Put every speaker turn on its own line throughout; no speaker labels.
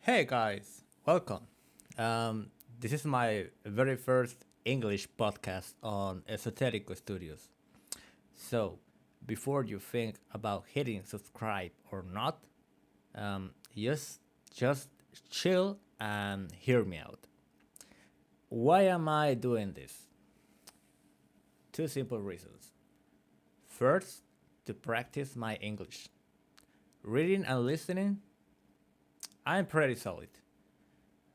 Hey guys, welcome. This is my very first English podcast on Esoterico Studios. So, before you think about hitting subscribe or not, just chill and hear me out. Why am I doing this? Two simple reasons. First, to practice my English. Reading and listening, I'm pretty solid.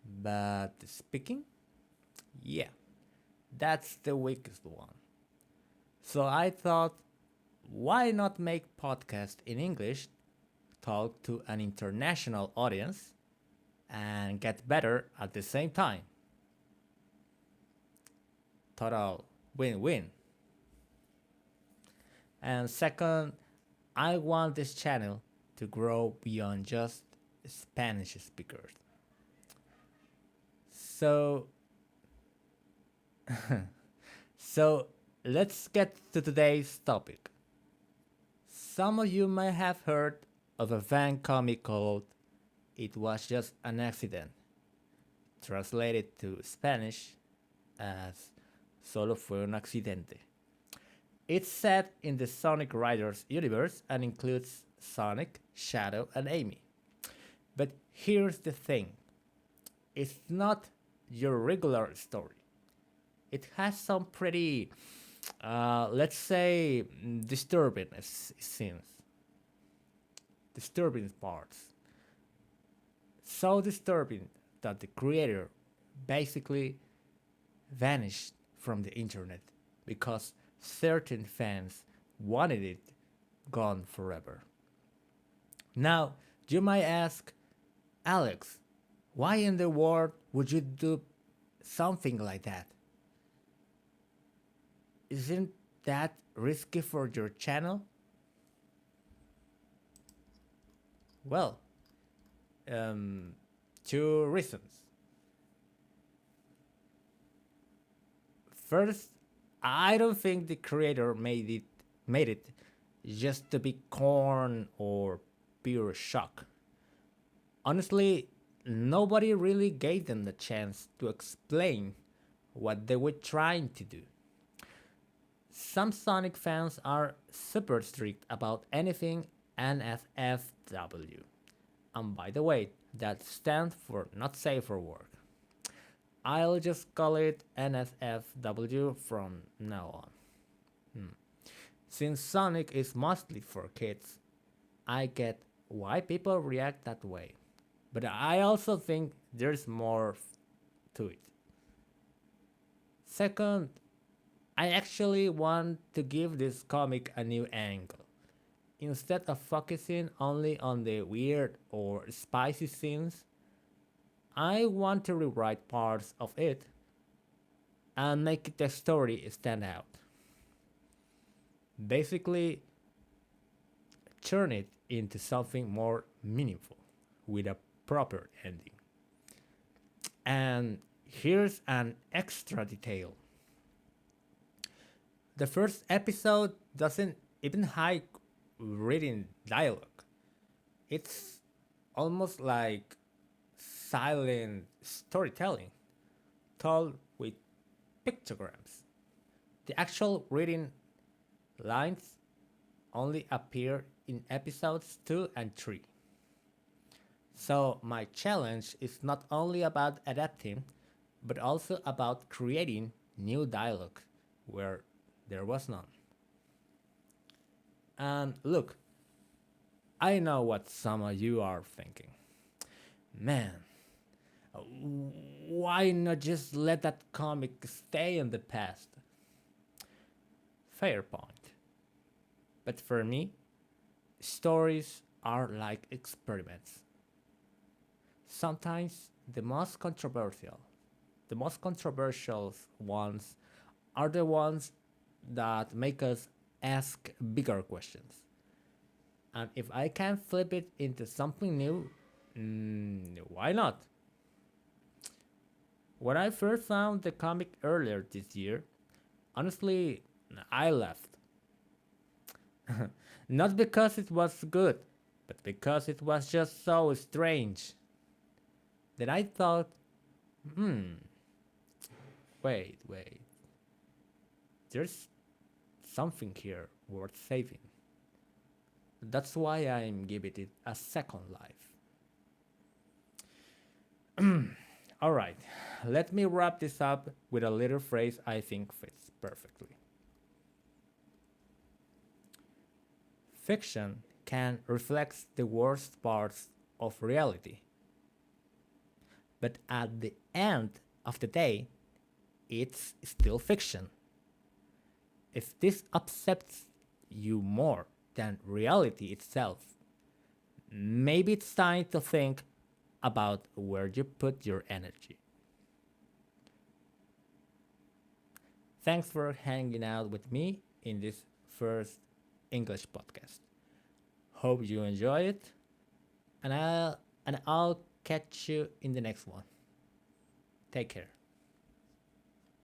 But speaking, yeah, that's the weakest one. So I thought, why not make podcast in English, talk to an international audience, and get better at the same time? Total win-win. And second, I want this channel to grow beyond just Spanish speakers. So, so let's get to today's topic. Some of you might have heard of a fan comic called It Was Just an Accident, translated to Spanish as Solo fue un accidente. It's set in the Sonic Riders universe and includes Sonic, Shadow, and Amy. But here's the thing, it's not your regular story. It has some pretty, let's say, disturbing scenes, disturbing parts. So disturbing that the creator basically vanished from the internet because certain fans wanted it gone forever. Now, you might ask, Alex, why in the world would you do something like that? Isn't that risky for your channel? Well, um, two reasons. First, I don't think the creator made it just to be corn or pure shock. Honestly, nobody really gave them the chance to explain what they were trying to do. Some Sonic fans are super strict about anything NSFW. And by the way, that stands for not safe for work. I'll just call it NSFW from now on. Since Sonic is mostly for kids, I get why people react that way. But I also think there's more to it. Second, I actually want to give this comic a new angle. Instead of focusing only on the weird or spicy scenes, I want to rewrite parts of it and make the story stand out. Basically, turn it into something more meaningful with a proper ending. And here's an extra detail. The first episode doesn't even hide reading dialogue. It's almost like silent storytelling told with pictograms. The actual reading lines only appear in episodes 2 and 3. So, my challenge is not only about adapting, but also about creating new dialogue where there was none. And look, I know what some of you are thinking. Man, why not just let that comic stay in the past? Fair point. But for me, stories are like experiments. Sometimes the most controversial ones are the ones that make us ask bigger questions. And if I can flip it into something new, why not? When I first found the comic earlier this year, honestly, I left. Not because it was good, but because it was just so strange. Then I thought, wait, there's something here worth saving. That's why I'm giving it a second life. Alright, let me wrap this up with a little phrase I think fits perfectly. Fiction can reflect the worst parts of reality, but at the end of the day, it's still fiction. If this upsets you more than reality itself, maybe it's time to think about where you put your energy. Thanks for hanging out with me in this first English podcast. Hope you enjoy it, and I'll catch you in the next one. Take care.